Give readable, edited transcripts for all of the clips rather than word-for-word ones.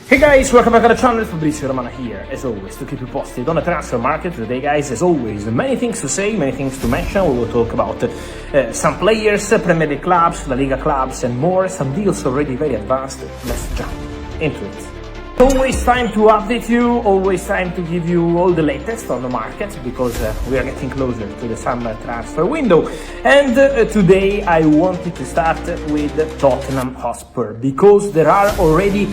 Hey guys, welcome back to the channel. Fabrizio Romano here, as always, to keep you posted on the transfer market. Today, guys, as always, many things to say, many things to mention. We will talk about some players, Premier League clubs, LaLiga clubs, and more. Some deals already very advanced. Let's jump into it. Always time to update you, always time to give you all the latest on the market, because we are getting closer to the summer transfer window. And today I wanted to start with Tottenham Hotspur, because there are already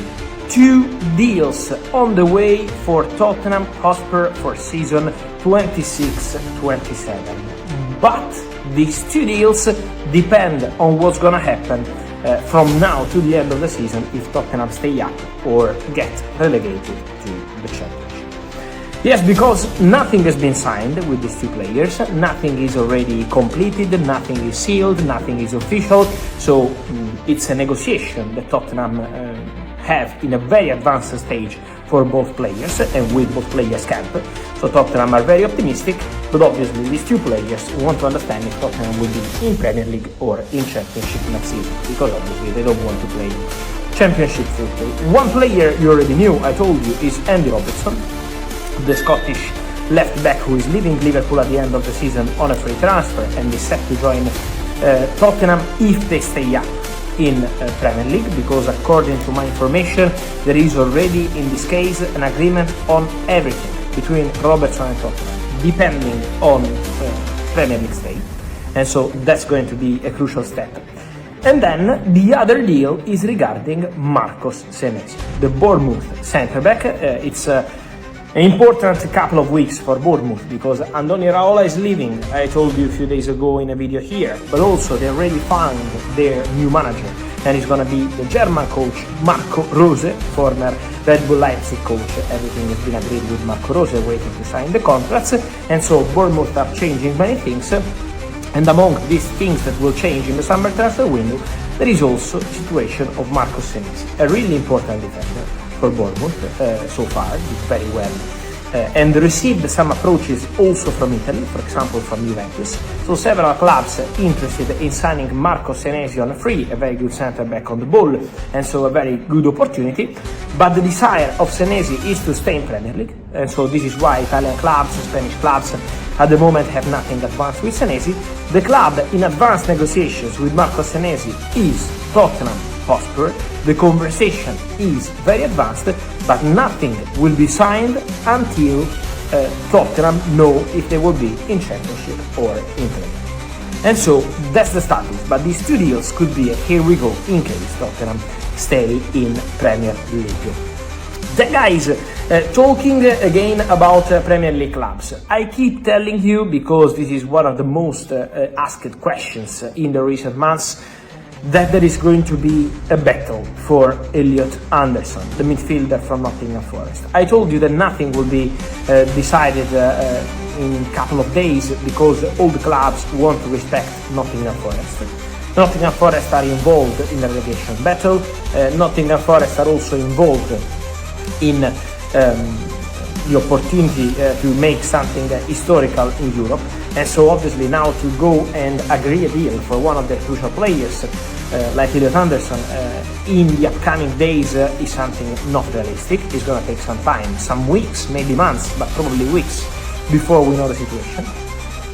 two deals on the way for Tottenham Hotspur for season 26-27. But these two deals depend on what's gonna happen from now to the end of the season if Tottenham stay up or get relegated to the Championship. Yes, because nothing has been signed with these two players, nothing is already completed, nothing is sealed, nothing is official, so it's a negotiation that Tottenham have in a very advanced stage for both players and with both players camp. So Tottenham are very optimistic, but obviously these two players want to understand if Tottenham will be in Premier League or in Championship next season, because obviously they don't want to play Championship football. One player you already knew, I told you, is Andy Robertson, the Scottish left back who is leaving Liverpool at the end of the season on a free transfer and is set to join Tottenham if they stay up in Premier League, because according to my information there is already in this case an agreement on everything between Robertson and Tottenham depending on Premier League stay, and so that's going to be a crucial step. And then the other deal is regarding Marcos Senesi, the Bournemouth centre back. It's an important couple of weeks for Bournemouth because Andoni Raiola is leaving, I told you a few days ago in a video here, but also they already found their new manager, and it's gonna be the German coach Marco Rose, former Red Bull Leipzig coach. Everything has been agreed with Marco Rose, waiting to sign the contracts, and so Bournemouth are changing many things, and among these things that will change in the summer transfer window, there is also the situation of Marcos Senesi, a really important defender for Bournemouth so far, did very well, and received some approaches also from Italy, for example from Juventus. So several clubs interested in signing Marcos Senesi on a free, a very good centre-back on the ball, and so a very good opportunity. But the desire of Senesi is to stay in Premier League, and so this is why Italian clubs, Spanish clubs at the moment have nothing advanced with Senesi. The club in advanced negotiations with Marcos Senesi is Tottenham Hotspur. The conversation is very advanced, but nothing will be signed until Tottenham know if they will be in Championship or in Premier League. And so that's the status, but these two deals could be a here we go in case Tottenham stay in Premier League. Then guys, talking again about Premier League clubs, I keep telling you, because this is one of the most asked questions in the recent months, that there is going to be a battle for Elliot Anderson, the midfielder from Nottingham Forest. I told you that nothing will be decided in a couple of days because all the clubs want to respect Nottingham Forest. Nottingham Forest are involved in the relegation battle. Nottingham Forest are also involved in the opportunity to make something historical in Europe, and so obviously now to go and agree a deal for one of their crucial players like Elliot Anderson in the upcoming days is something not realistic. It's going to take some time, some weeks, maybe months, but probably weeks before we know the situation.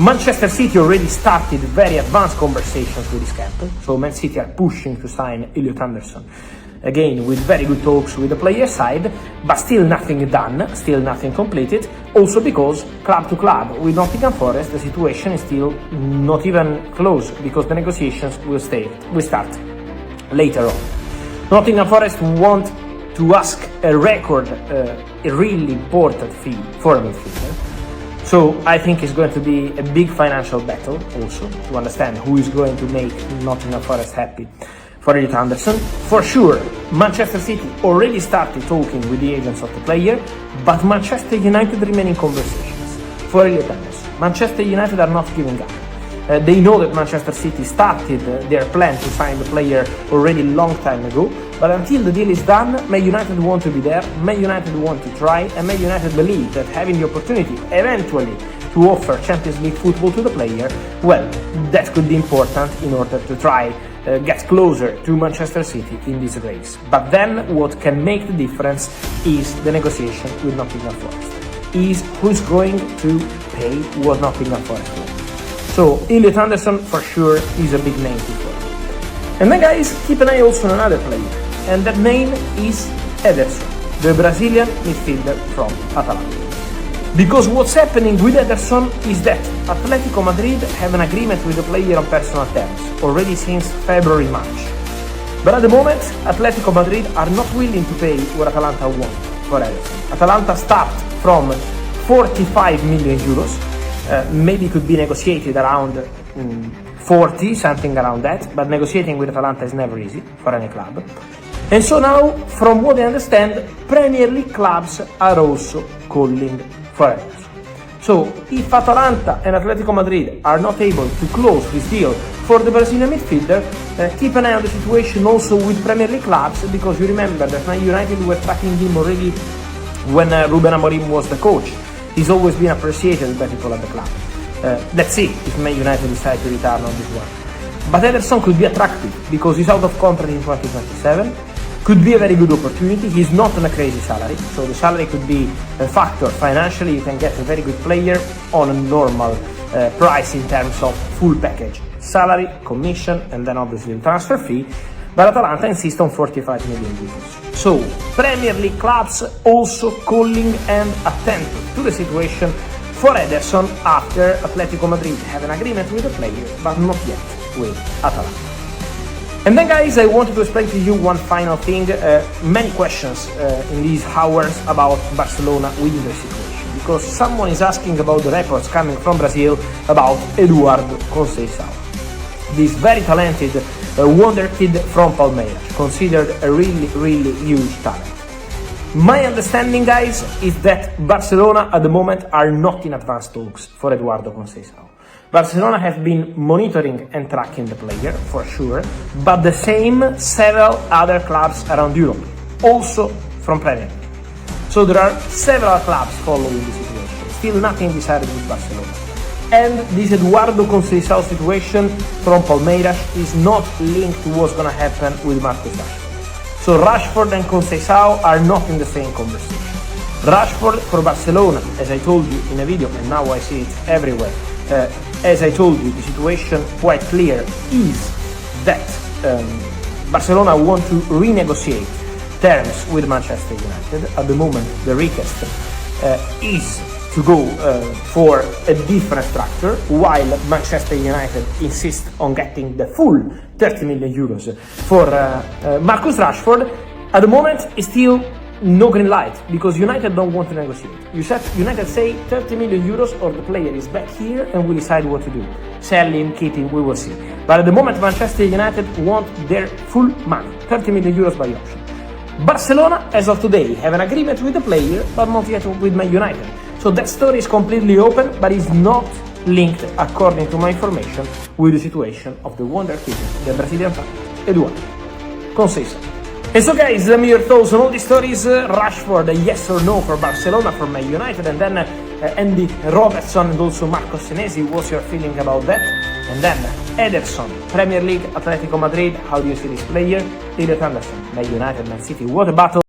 Manchester City already started very advanced conversations with this camp, so Man City are pushing to sign Elliot Anderson. Again, with very good talks with the player side, but still nothing done, still nothing completed. Also because club to club with Nottingham Forest, the situation is still not even close, because the negotiations will start later on. Nottingham Forest want to ask a record, a really important fee for a midfielder. So I think it's going to be a big financial battle also to understand who is going to make Nottingham Forest happy for Elliot Anderson. For sure, Manchester City already started talking with the agents of the player, but Manchester United remain in conversations for Elliot Anderson. Manchester United are not giving up. They know that Manchester City started their plan to sign the player already long time ago, but until the deal is done, Man United want to be there, Man United want to try, and Man United believe that having the opportunity eventually to offer Champions League football to the player, well, that could be important in order to try get closer to Manchester City in this race. But then what can make the difference is the negotiation with Nottingham Forest. Is who's going to pay what Nottingham Forest wants. So Elliot Anderson for sure is a big name to follow. And then guys, keep an eye also on another player, and that name is Ederson, the Brazilian midfielder from Atalanta. Because what's happening with Ederson is that Atletico Madrid have an agreement with the player on personal terms, already since February-March. But at the moment, Atletico Madrid are not willing to pay what Atalanta want for Ederson. Atalanta start from 45 million euros, maybe could be negotiated around 40, something around that, but negotiating with Atalanta is never easy for any club. And so now, from what I understand, Premier League clubs are also calling for Ederson. So, if Atalanta and Atletico Madrid are not able to close this deal for the Brazilian midfielder, keep an eye on the situation also with Premier League clubs, because you remember that Man United were tracking him already when Ruben Amorim was the coach. He's always been appreciated by people at the club. Let's see if Man United decide to return on this one. But Ederson could be attractive because he's out of contract in 2027. Could be a very good opportunity. He's not on a crazy salary, so the salary could be a factor. Financially, you can get a very good player on a normal price in terms of full package. Salary, commission, and then obviously the transfer fee. But Atalanta insists on 45 million euros. So, Premier League clubs also calling and attentive to the situation for Ederson after Atletico Madrid have an agreement with the player, but not yet with Atalanta. And then guys, I wanted to explain to you one final thing. Many questions in these hours about Barcelona winning the situation, because someone is asking about the reports coming from Brazil about Eduardo Conceição, this very talented wonder kid from Palmeiras, considered a really huge talent. My understanding, guys, is that Barcelona at the moment are not in advanced talks for Eduardo Conceição. Barcelona have been monitoring and tracking the player, for sure, but the same several other clubs around Europe, also from Premier League. So there are several clubs following the situation, still nothing decided with Barcelona. And this Eduardo Conceição situation from Palmeiras is not linked to what's going to happen with Marcus Rashford. So Rashford and Conceição are not in the same conversation. Rashford for Barcelona, as I told you in a video, and now I see it everywhere, as I told you, the situation quite clear is that Barcelona want to renegotiate terms with Manchester United. At the moment, the request is to go for a different structure, while Manchester United insists on getting the full 30 million euros for Marcus Rashford. At the moment, it's still no green light, because United don't want to negotiate. United say 30 million euros or the player is back here and we decide what to do. Sell him, keep him, we will see. But at the moment, Manchester United want their full money, 30 million euros by option. Barcelona, as of today, have an agreement with the player, but not yet with Man United. So that story is completely open, but is not linked, according to my information, with the situation of the wonder kid, the Brazilian talent, Eduardo Conceição. And so guys, let me your thoughts on all these stories. Rashford, yes or no for Barcelona, for Man United, and then Andy Robertson and also Marco Senesi, what's your feeling about that? And then Ederson, Premier League, Atletico Madrid, how do you see this player? Elliot Anderson, Man United, Man City, what a battle.